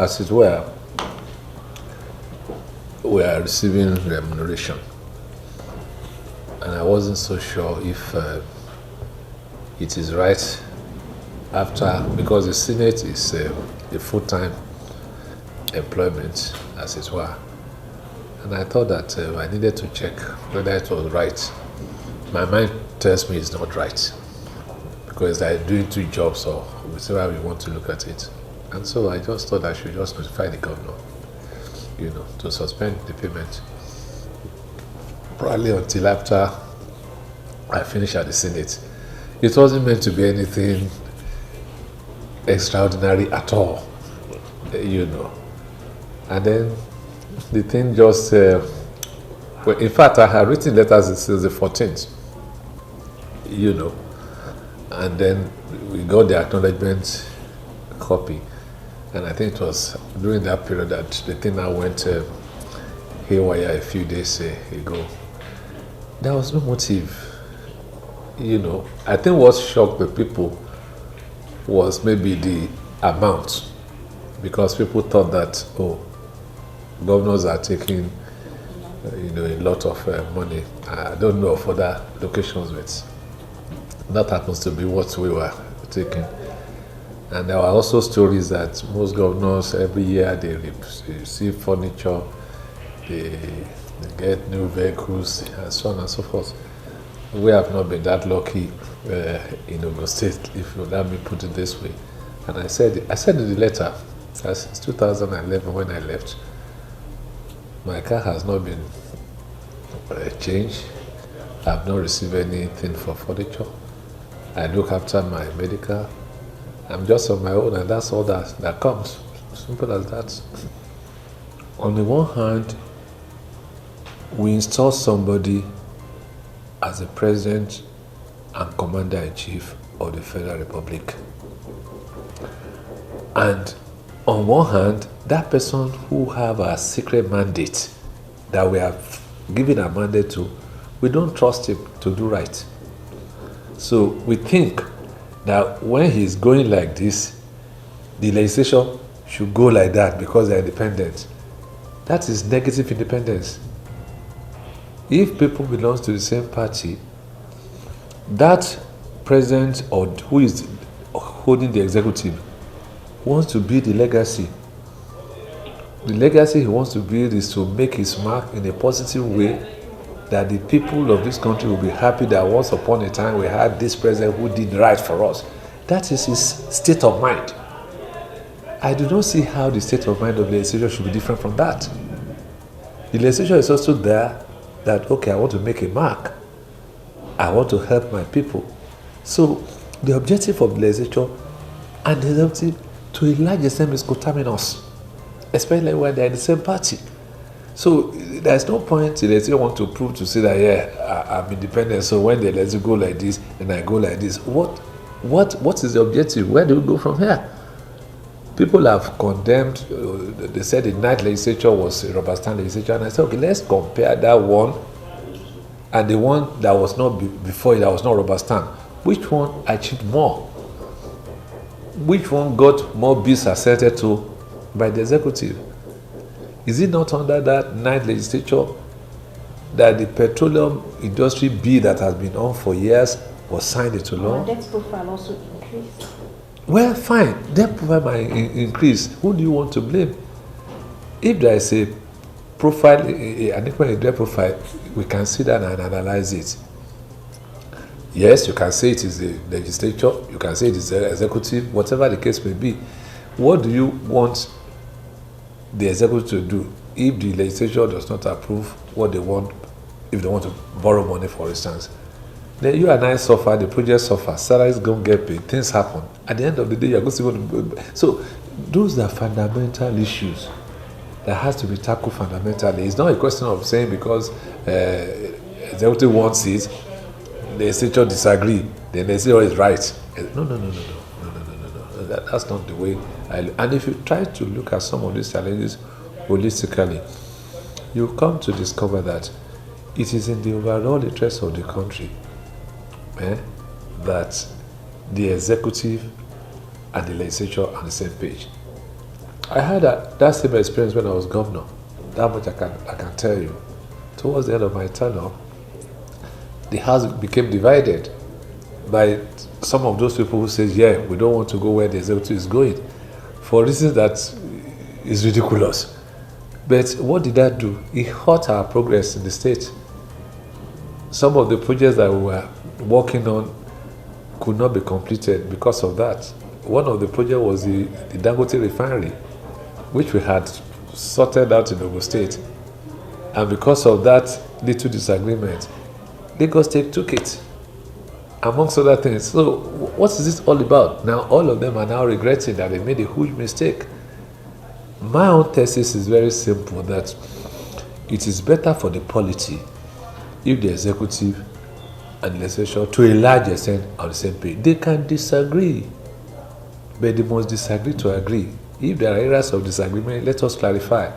as it were, we are receiving remuneration. And I wasn't so sure if it is right after, because the Senate is a full-time employment, as it were. And I thought that I needed to check whether it was right. My mind tells me it's not right, because they're doing two jobs, or whichever we want to look at it. And so I just thought I should just notify the governor, to suspend the payment, probably until after I finish at the Senate. It wasn't meant to be anything extraordinary at all, And then the thing just, well, in fact, I had written letters since the 14th, and then we got the acknowledgement copy. And I think it was during that period that the thing now went haywire a few days ago. There was no motive, I think what shocked the people was maybe the amount, because people thought that, governors are taking, a lot of money. I don't know of other locations, but that happens to be what we were taking. And there were also stories that most governors, every year, they receive furniture, they get new vehicles, and so on and so forth. We have not been that lucky in Ogun State, if you let me put it this way. And I said in the letter, since 2011 when I left, my car has not been changed. I have not received anything for furniture. I look after my medical. I'm just on my own, and that's all that comes. Simple as that. On the one hand, we install somebody as the president and commander-in-chief of the Federal Republic. And on one hand, that person who have a secret mandate that we have given a mandate to, we don't trust him to do right. So we think that when he's going like this, the legislation should go like that because they're independent. That is negative independence. If people belong to the same party, that president or who is holding the executive wants to build the legacy. The legacy he wants to build is to make his mark in a positive way, that the people of this country will be happy that once upon a time we had this president who did right for us. That is his state of mind. I do not see how the state of mind of the legislature should be different from that. The legislature is also there that, okay, I want to make a mark. I want to help my people. So the objective of the legislature and the objective to a large extent is coterminous, especially when they're in the same party. So there's no point the legislature want to prove to say that, I'm independent, so when the legislature go like this, then I go like this. What is the objective? Where do we go from here? People have condemned, they said the ninth legislature was a rubber stamp legislature, and I said, okay, let's compare that one and the one that was not before it, that was not rubber stamp. Which one achieved more? Which one got more bills assented to by the executive? Is it not under that ninth legislature that the petroleum industry bill that has been on for years was signed into law? Our debt profile also increased. Well, fine, debt profile might increase. Who do you want to blame? If there is a profile, an equal debt profile, we can sit down and analyze it. Yes, you can say it is the legislature, you can say it is the executive, whatever the case may be. What do you want the executive to do if the legislature does not approve what they want, if they want to borrow money, for instance? Then you and I suffer, the project suffers, salaries don't get paid, things happen. At the end of the day, you're going to go. So those are fundamental issues that has to be tackled fundamentally. It's not a question of saying because executive wants it, the legislature disagree, the legislature is right. No. That's not the way. And if you try to look at some of these challenges holistically, you come to discover that it is in the overall interest of the country that the executive and the legislature are on the same page. I had that same experience when I was governor. That much I can tell you. Towards the end of my tenure, the house became divided by some of those people who said, yeah, we don't want to go where the executive is going, for reasons that is ridiculous. But what did that do? It hurt our progress in the state. Some of the projects that we were working on could not be completed because of that. One of the projects was the Dangote refinery, which we had sorted out in Ogun State. And because of that little disagreement, Lagos State took it, amongst other things. So what is this all about? Now all of them are now regretting that they made a huge mistake. My own thesis is very simple, that it is better for the polity if the executive and the legislature, to a large extent, are on the same page. They can disagree, but they must disagree to agree. If there are areas of disagreement, let us clarify.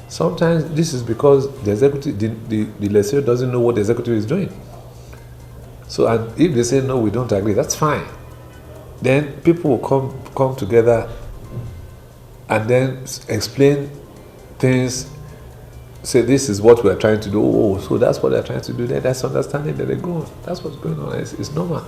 Sometimes this is because the executive, the legislature doesn't know what the executive is doing. So, and if they say no, we don't agree, that's fine. Then people will come together and then explain things. Say this is what we are trying to do. Oh, so that's what they're trying to do. Then that's understanding that they go. That's what's going on. It's normal.